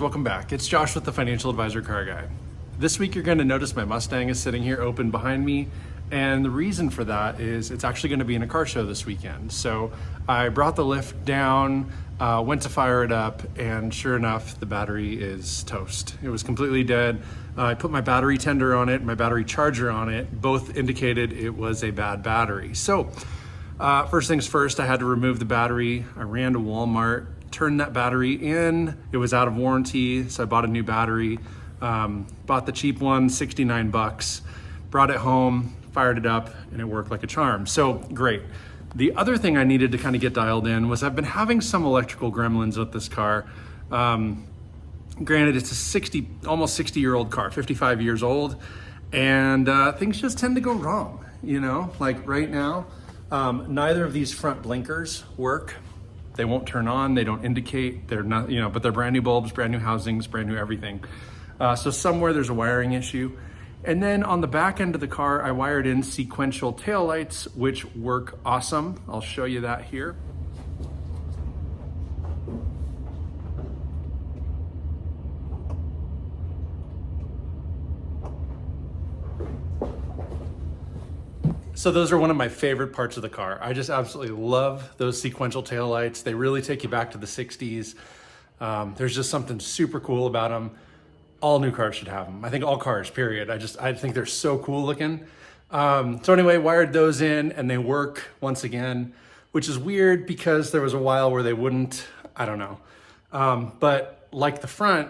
welcome back. It's Josh with the Financial Advisor Car Guy. This week you're going to notice my Mustang is sitting here open behind me, and the reason for that is it's actually going to be in a car show this weekend. So I brought the lift down, went to fire it up, and sure enough, the battery is toast. It was completely dead. I put my battery tender on it, my battery charger on it, both indicated it was a bad battery. So first things first, I had to remove the battery. I ran to Walmart, turned that battery in. It was out of warranty, so I bought a new battery. Bought the cheap one, 69 bucks, brought it home, fired it up, and it worked like a charm. So great. The other thing I needed to kind of get dialed in was I've been having some electrical gremlins with this car. Granted, it's a almost 60-year-old car, 55 years old, and things just tend to go wrong, you know? Like right now, neither of these front blinkers work. They won't turn on, they don't indicate, they're not, you know, but they're brand new bulbs, brand new housings, brand new everything. So somewhere there's a wiring issue. And then on the back end of the car, I wired in sequential taillights, which work awesome. I'll show you that here. So those are one of my favorite parts of the car. I just absolutely love those sequential taillights. They really take you back to the 60s. There's just something super cool about them. All new cars should have them. I think all cars, period. I think they're so cool looking. So anyway, wired those in and they work once again, which is weird because there was a while where they wouldn't, I don't know. But like the front,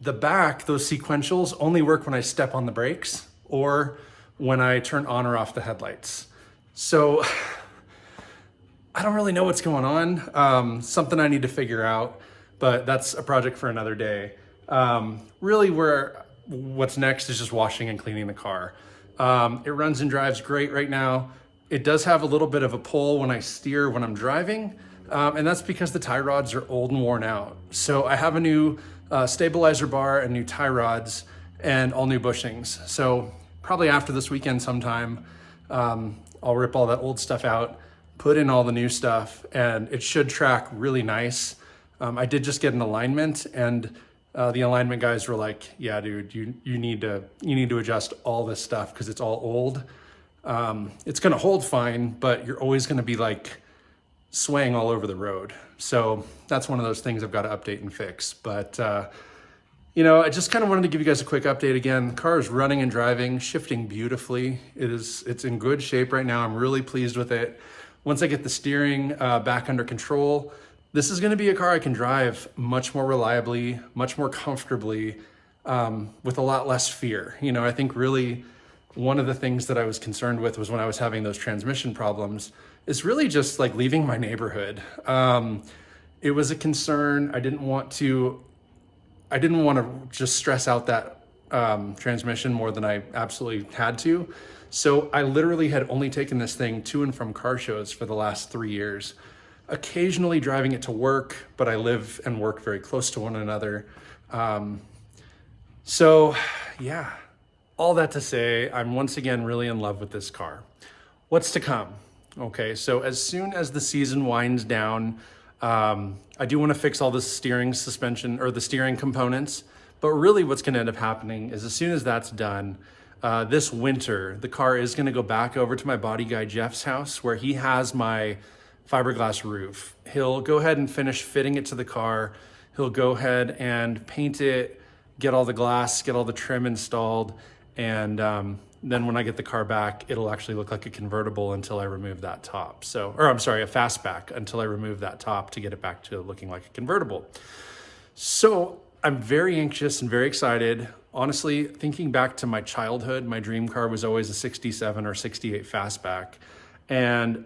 the back, those sequentials only work when I step on the brakes or when I turn on or off the headlights. So I don't really know what's going on. Something I need to figure out, but that's a project for another day. Really what's next is just washing and cleaning the car. It runs and drives great right now. It does have a little bit of a pull when I steer when I'm driving, and that's because the tie rods are old and worn out. So I have a new stabilizer bar and new tie rods and all new bushings. So probably after this weekend sometime, I'll rip all that old stuff out, put in all the new stuff, and it should track really nice. I did just get an alignment, and the alignment guys were like, yeah, dude, you need to adjust all this stuff because it's all old. It's going to hold fine, but you're always going to be like swaying all over the road. So that's one of those things I've got to update and fix. But, you know, I just kind of wanted to give you guys a quick update again. The car is running and driving, shifting beautifully. It's in good shape right now. I'm really pleased with it. Once I get the steering back under control, this is going to be a car I can drive much more reliably, much more comfortably, with a lot less fear. You know, I think really one of the things that I was concerned with was when I was having those transmission problems, is really just like leaving my neighborhood. It was a concern. I didn't want to just stress out that transmission more than I absolutely had to. So I literally had only taken this thing to and from car shows for the last 3 years. Occasionally driving it to work, but I live and work very close to one another. So yeah, all that to say, I'm once again really in love with this car. What's to come? Okay, so as soon as the season winds down, I do want to fix all the steering suspension or the steering components, but really what's going to end up happening is as soon as that's done, this winter, the car is going to go back over to my body guy, Jeff's house, where he has my fiberglass roof. He'll go ahead and finish fitting it to the car. He'll go ahead and paint it, get all the glass, get all the trim installed. And then when I get the car back, it'll actually look like a convertible until I remove that top. So, or I'm sorry, a fastback until I remove that top to get it back to looking like a convertible. So I'm very anxious and very excited. Honestly, thinking back to my childhood, my dream car was always a 67 or 68 fastback. And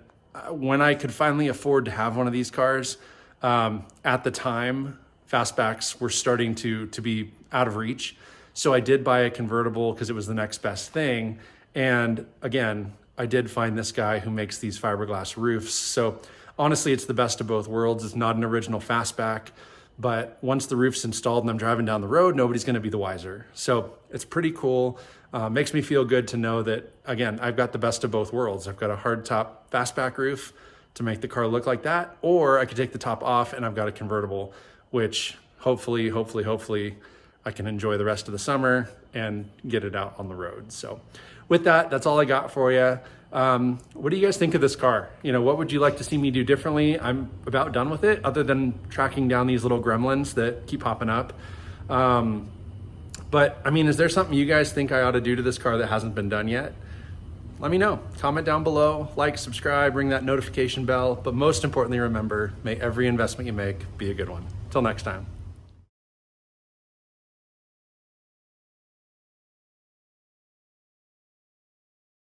when I could finally afford to have one of these cars, at the time, fastbacks were starting to be out of reach. So I did buy a convertible because it was the next best thing. And again, I did find this guy who makes these fiberglass roofs. So honestly, it's the best of both worlds. It's not an original fastback, but once the roof's installed and I'm driving down the road, nobody's going to be the wiser. So it's pretty cool. Makes me feel good to know that, again, I've got the best of both worlds. I've got a hard top fastback roof to make the car look like that, or I could take the top off and I've got a convertible, which hopefully, I can enjoy the rest of the summer and get it out on the road. So with that, that's all I got for you. What do you guys think of this car? You know, what would you like to see me do differently? I'm about done with it, other than tracking down these little gremlins that keep popping up. But I mean, is there something you guys think I ought to do to this car that hasn't been done yet? Let me know. Comment down below, like, subscribe, ring that notification bell. But most importantly, remember, may every investment you make be a good one. Till next time.